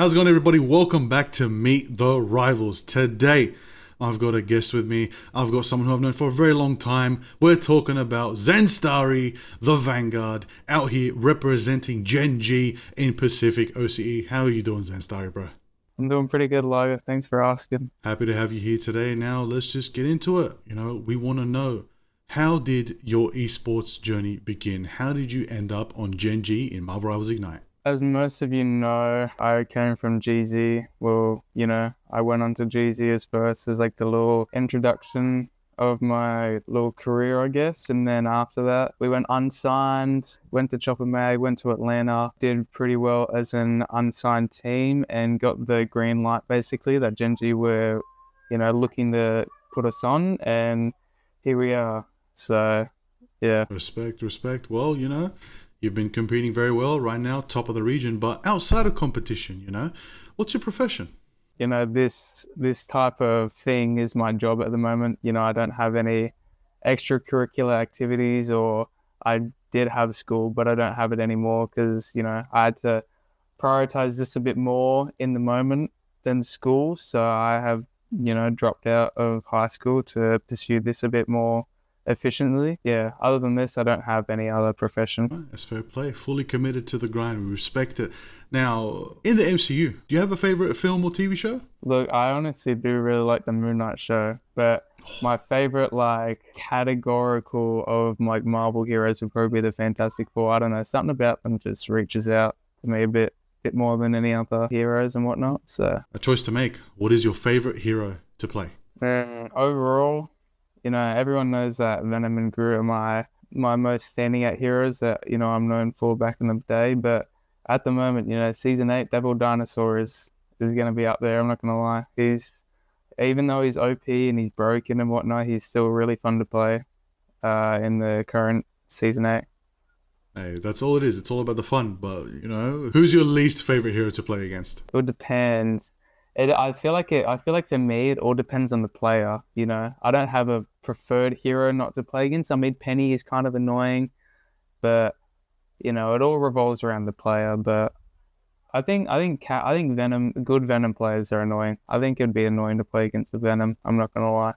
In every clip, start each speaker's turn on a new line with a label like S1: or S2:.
S1: How's it going, everybody? Welcome back to Meet the Rivals. Today, I've got a guest with me. I've got someone who I've known for a very long time. We're talking about Zenstarry, the Vanguard, out here representing Gen G in Pacific OCE. How are you doing, Zenstarry, bro?
S2: I'm doing pretty good, Liger. Thanks for asking.
S1: Happy to have you here today. Now, let's just get into it. We want to know, how did your esports journey begin? How did you end up on Gen G in Marvel Rivals Ignite?
S2: As most of you know, I came from GZ. Well, I went on to GZ as first as like the little introduction of my little career, I guess. And then after that, we went unsigned, went to Chopper Mag, went to Atlanta, did pretty well as an unsigned team and got the green light basically that Gen G were, looking to put us on. And here we are. So, yeah.
S1: Respect. Well, you've been competing very well right now, top of the region, but outside of competition, what's your profession?
S2: This type of thing is my job at the moment. I don't have any extracurricular activities, or I did have school, but I don't have it anymore because, I had to prioritize this a bit more in the moment than school. So I have, dropped out of high school to pursue this a bit more efficiently. Yeah, other than this, I don't have any other profession.
S1: Right, that's fair play. Fully committed to the grind. We respect it. Now, in the MCU, do you have a favorite film or TV show?
S2: Look, I honestly do really like the Moon Knight show, but my favorite categorical of Marvel heroes would probably be the Fantastic Four. I don't know, something about them just reaches out to me a bit more than any other heroes and whatnot. So
S1: a choice to make. What is your favorite hero to play?
S2: Overall, everyone knows that Venom and Groot are my most standing out heroes that, I'm known for back in the day. But at the moment, Season 8, Devil Dinosaur is going to be up there. I'm not going to lie. Even though he's OP and he's broken and whatnot, he's still really fun to play in the current Season 8.
S1: Hey, that's all it is. It's all about the fun. But, who's your least favorite hero to play against?
S2: It would depend. I feel like to me, it all depends on the player. I don't have a preferred hero not to play against. I mean, Penny is kind of annoying, but it all revolves around the player. But I think Venom, good Venom players are annoying. I think it'd be annoying to play against the Venom. I'm not gonna lie,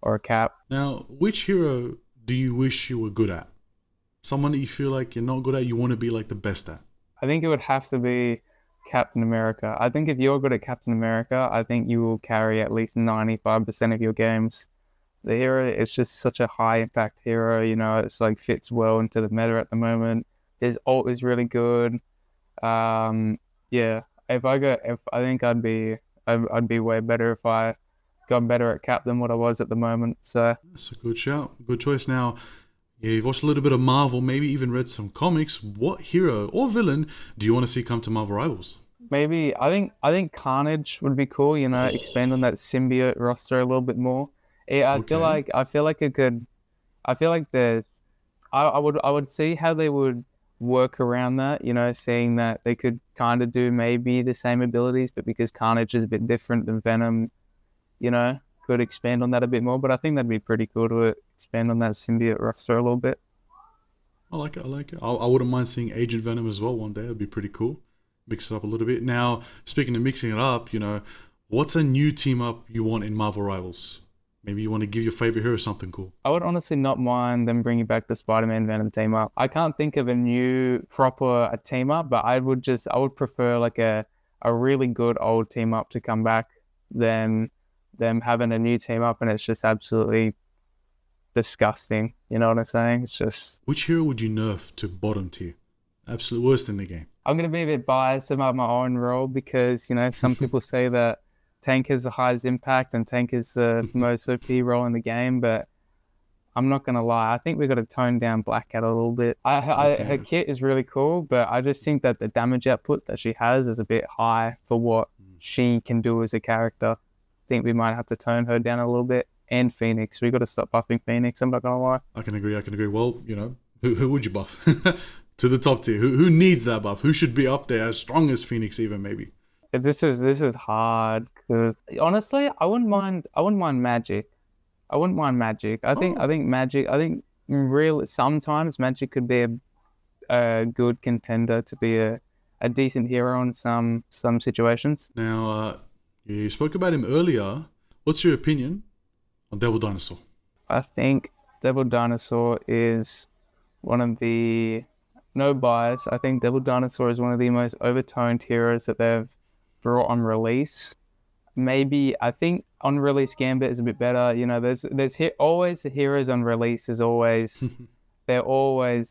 S2: or a Cap.
S1: Now, which hero do you wish you were good at? Someone that you feel like you're not good at, you want to be like the best at?
S2: I think it would have to be Captain America. I think if you're good at Captain America, I think you will carry at least 95% of your games. The hero is just such a high impact hero, it's fits well into the meta at the moment. His ult is really good. Yeah, I think I'd be way better if I got better at Cap than what I was at the moment. So
S1: that's a good shout. Good choice. Now, yeah, you've watched a little bit of Marvel, maybe even read some comics. What hero or villain do you want to see come to Marvel Rivals?
S2: Maybe I think Carnage would be cool. Expand on that symbiote roster a little bit more. Yeah, I feel like it could. I feel like I would see how they would work around that. Seeing that they could kind of do maybe the same abilities, but because Carnage is a bit different than Venom, could expand on that a bit more. But I think that'd be pretty cool to expand on that symbiote roster a little bit.
S1: I like it. I wouldn't mind seeing Agent Venom as well one day. It'd be pretty cool. Mix it up a little bit. Now, speaking of mixing it up, what's a new team up you want in Marvel Rivals? Maybe you want to give your favorite hero something cool.
S2: I would honestly not mind them bringing back the Spider-Man Venom team up. I can't think of a new proper team up, but I would prefer a really good old team up to come back than them having a new team up and it's just absolutely disgusting. You know what I'm saying? It's just...
S1: Which hero would you nerf to bottom tier? Absolute worst in the game.
S2: I'm going to be a bit biased about my own role because, some people say that Tank has the highest impact and Tank is the most OP role in the game, but I'm not going to lie. I think we've got to tone down Black Cat a little bit. Her kit is really cool, but I just think that the damage output that she has is a bit high for what she can do as a character. I think we might have to tone her down a little bit. And Phoenix. We got to stop buffing Phoenix. I'm not going to lie.
S1: I can agree. Well, who would you buff? To the top tier. Who needs that buff? Who should be up there as strong as Phoenix even maybe?
S2: This is hard because honestly, I wouldn't mind Magic. I think Magic. Really sometimes Magic could be a good contender to be a a decent hero in some situations.
S1: Now, you spoke about him earlier. What's your opinion on Devil Dinosaur?
S2: I think Devil Dinosaur is one of the, no bias, I think Devil Dinosaur is one of the most overtoned heroes that they've brought on release. Maybe, I think on release Gambit is a bit better. You know, there's always the heroes on release is always, they're always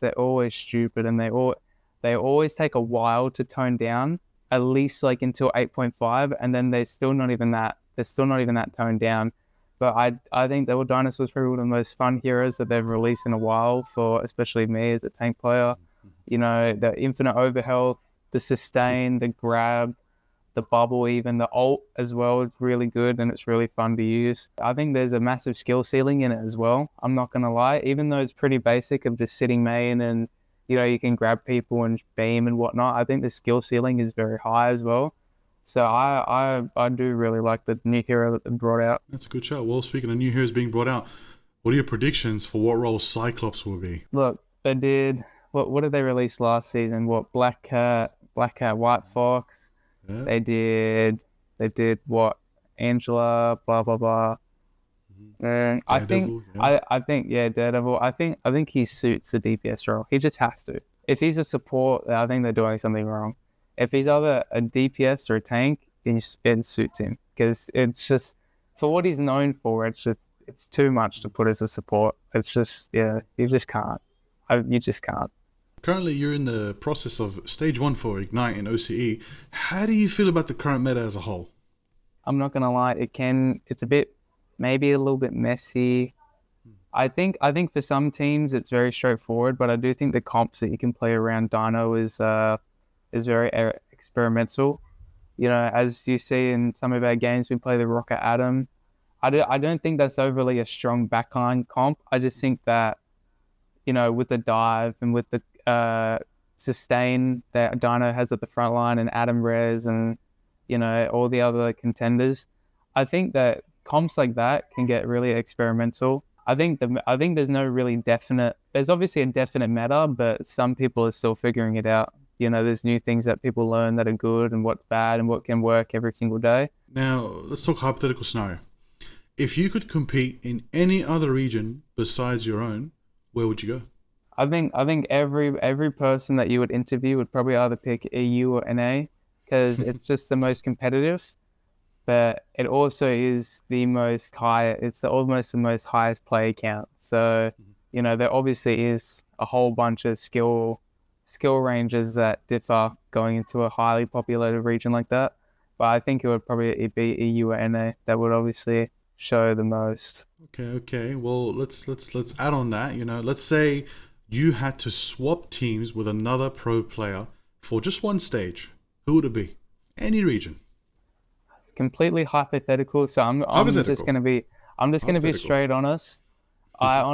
S2: stupid, and they always take a while to tone down, at least like until 8.5, and then they're still not even that toned down. But I think Devil Dinosaur is probably one of the most fun heroes that they've released in a while, for especially me as a tank player. You know, the infinite overhealth, the sustain, the grab, the bubble, even the ult as well is really good, and it's really fun to use. I think there's a massive skill ceiling in it as well. I'm not going to lie, even though it's pretty basic of just sitting main and, you know, you can grab people and beam and whatnot. I think the skill ceiling is very high as well. So I do really like the new hero that they brought out.
S1: That's a good shout. Well, speaking of new heroes being brought out, what are your predictions for what role Cyclops will be?
S2: Look, they did, what did they release last season? What, Black Cat, White Fox.
S1: Yeah.
S2: They did what, Angela, blah blah blah. And I think Daredevil. I think he suits the DPS role. He just has to. If he's a support, I think they're doing something wrong. If he's either a DPS or a tank, it suits him, because it's just, for what he's known for, it's too much to put as a support. It's just, yeah, you just can't. You just can't.
S1: Currently, you're in the process of Stage 1 for Ignite in OCE. How do you feel about the current meta as a whole?
S2: I'm not going to lie, it's a bit, maybe a little bit messy. I think for some teams it's very straightforward, but I do think the comps that you can play around Dino is very experimental. You know, as you see in some of our games, we play the Rocket Atom. I don't think that's overly a strong backline comp. I just think that, you know, with the dive and with the sustain that Dino has at the front line, and Adam Res, and, you know, all the other contenders, I think that comps like that can get really experimental. I think there's no really definite, there's obviously a definite meta, but some people are still figuring it out. You know, there's new things that people learn that are good and what's bad and what can work every single day.
S1: Now, let's talk hypothetical scenario. If you could compete in any other region besides your own, where would you go?
S2: I think every person that you would interview would probably either pick EU or NA, because it's just the most competitive, but it also is almost the most highest player count. So, you know, there obviously is a whole bunch of skill ranges that differ going into a highly populated region like that. But I think it would probably be EU or NA that would obviously show the most.
S1: Okay. Well, let's add on that. You know, let's say you had to swap teams with another pro player for just one stage. Who would it be? Any region.
S2: It's completely hypothetical. So I'm just gonna be straight honest. I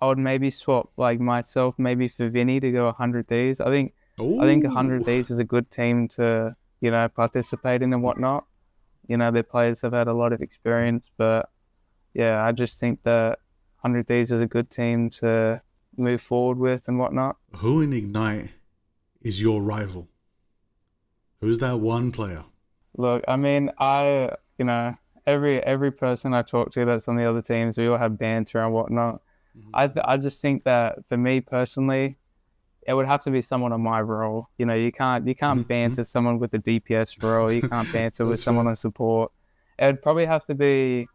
S2: would maybe swap like myself maybe for Vinny to go 100 Ds. I think 100 Ds is a good team to, you know, participate in and whatnot. You know, their players have had a lot of experience, but yeah, I just think that 100 Ds is a good team to move forward with and whatnot.
S1: Who in Ignite is your rival? Who's that one player?
S2: Look, I mean, you know, every person I talk to that's on the other teams, we all have banter and whatnot. I just think that for me personally, it would have to be someone on my role. You know, you can't banter someone with the DPS role. You can't banter with someone on support. It would probably have to be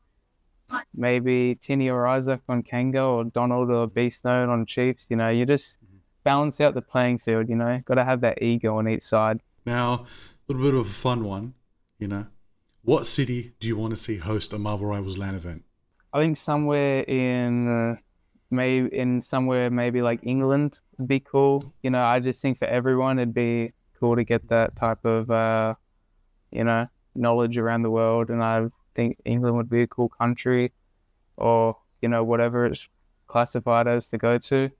S2: maybe Tinny or Isaac on Kango, or Donald or Beast Node on Chiefs. You know, you just balance out the playing field. You know, got to have that ego on each side.
S1: Now, a little bit of a fun one. You know, what city do you want to see host a Marvel Rivals LAN event?
S2: I think somewhere maybe like England would be cool. You know, I just think for everyone it'd be cool to get that type of you know, knowledge around the world, and I think England would be a cool country, or, you know, whatever it's classified as, to go to.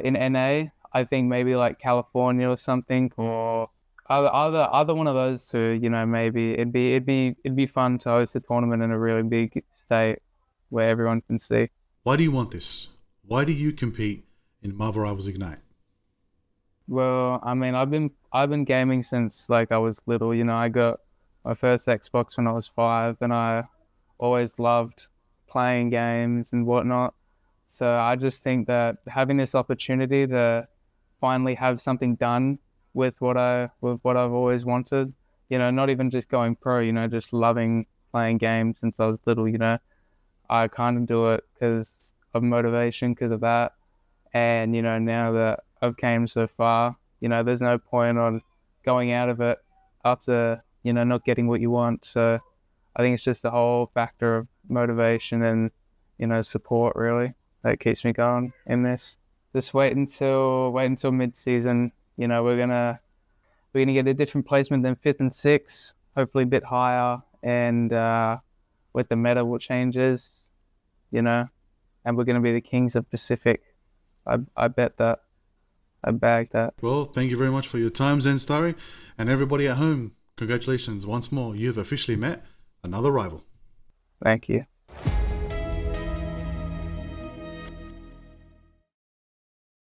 S2: In NA, I think maybe like California or something, or either one of those two. You know, maybe it'd be fun to host a tournament in a really big state where everyone can see.
S1: Why do you want this? Why do you compete in Marvel Rivals Ignite?
S2: Well, I mean, I've been gaming since like I was little. You know, I got my first Xbox when I was 5, and I always loved playing games and whatnot. So I just think that having this opportunity to finally have something done with what I've always wanted, you know, not even just going pro, you know, just loving playing games since I was little, you know, I kind of do it because of motivation, because of that. And, you know, now that I've came so far, you know, there's no point on going out of it after, you know, not getting what you want. So I think it's just the whole factor of motivation and, you know, support really that keeps me going in this. Just wait until mid season. You know, we're gonna get a different placement than fifth and sixth, hopefully a bit higher, and with the meta will changes, you know, and we're gonna be the kings of Pacific. I bet that. I bag that.
S1: Well, thank you very much for your time, Zenstarry, and everybody at home. Congratulations once more. You've officially met another rival.
S2: Thank you.